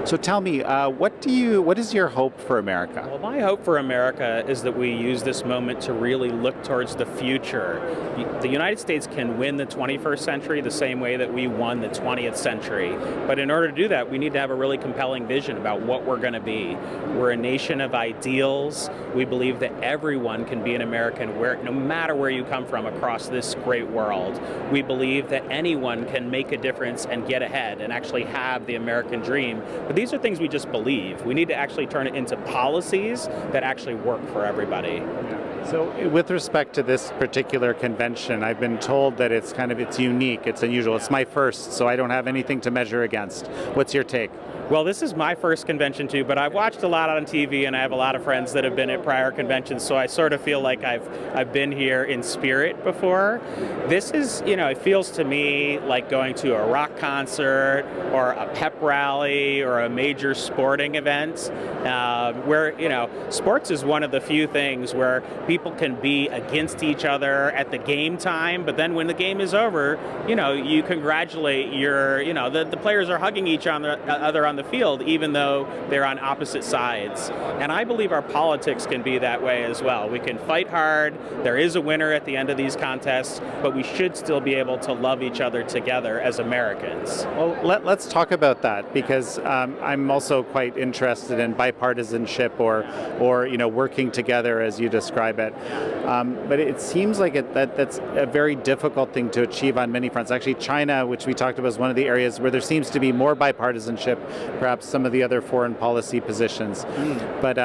So tell me, what is your hope for America? Well, my hope for America is that we use this moment to really look towards the future. The United States can win the 21st century the same way that we won the 20th century. But in order to do that, we need to have a really compelling vision about what we're going to be. We're a nation of ideals. We believe that everyone can be an American, no matter where you come from across this great world. We believe that anyone can make a difference and get ahead and actually have the American dream. But these are things we just believe. We need to actually turn it into policies that actually work for everybody. So with respect to this particular convention, I've been told that it's unique, it's unusual. It's my first, so I don't have anything to measure against. What's your take? Well, this is my first convention too, but I've watched a lot on TV and I have a lot of friends that have been at prior conventions, so I sort of feel like I've been here in spirit before. This is, it feels to me like going to a rock concert or a pep rally or a major sporting event where, sports is one of the few things where people can be against each other at the game time, but then when the game is over, you congratulate the players are hugging each other on the field, even though they're on opposite sides. And I believe our politics can be that way as well. We can fight hard. There is a winner at the end of these contests, but we should still be able to love each other together as Americans. Well, let's talk about that, because I'm also quite interested in bipartisanship or working together as you describe it. But it seems like that's a very difficult thing to achieve on many fronts. Actually, China, which we talked about, is one of the areas where there seems to be more bipartisanship, perhaps some of the other foreign policy positions. But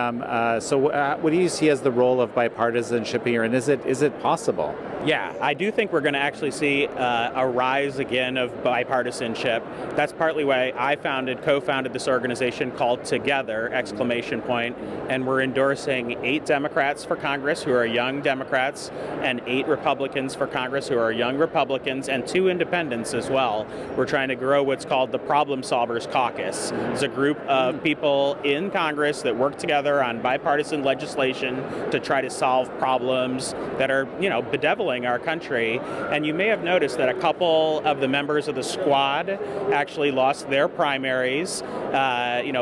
so what do you see as the role of bipartisanship here, and is it possible? Yeah, I do think we're going to actually see a rise again of bipartisanship. That's partly why I co-founded this organization called Together, ! And we're endorsing 8 Democrats for Congress who are young Democrats and 8 Republicans for Congress who are young Republicans and 2 independents as well. We're trying to grow what's called the Problem Solvers Caucus. It's a group of people in Congress that work together on bipartisan legislation to try to solve problems that are, bedeviling our country. And you may have noticed that a couple of the members of the squad actually lost their primaries.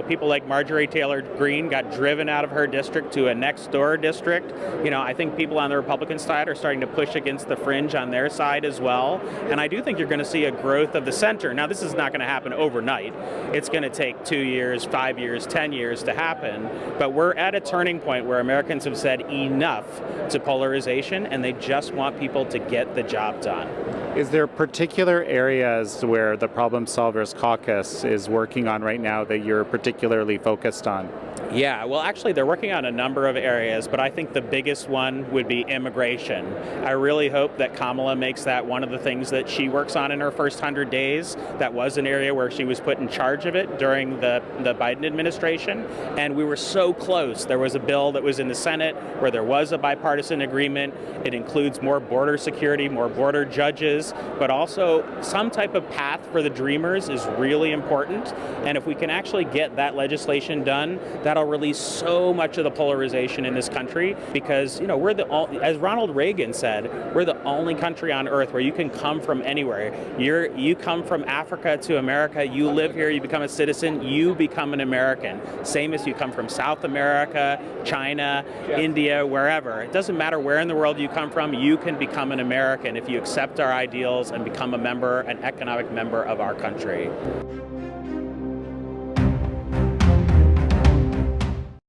People like Marjorie Taylor Greene got driven out of her district to a next door district. I think people on the Republican side are starting to push against the fringe on their side as well. And I do think you're going to see a growth of the center. Now, this is not going to happen overnight. It's going to take 2 years, 5 years, 10 years to happen. But we're at a turning point where Americans have said enough to polarization, and they just want people to get the job done. Is there particular areas where the Problem Solvers Caucus is working on right now that you're particularly focused on? Yeah, well, actually, they're working on a number of areas, but I think the biggest one would be immigration. I really hope that Kamala makes that one of the things that she works on in her first 100 days. That was an area where she was put in charge of it during the Biden administration, and we were so close. There was a bill that was in the Senate where there was a bipartisan agreement. It includes more border security, more border judges, but also some type of path for the Dreamers is really important. And if we can actually get that legislation done, that'll release so much of the polarization in this country, because we're as Ronald Reagan said, we're the only country on earth where you can come from anywhere. You come from Africa to America, you live here, you become a citizen, you become an American. Same as you come from South America, China, India, wherever. It doesn't matter where in the world you come from, you can become an American if you accept our ideals and become an economic member of our country.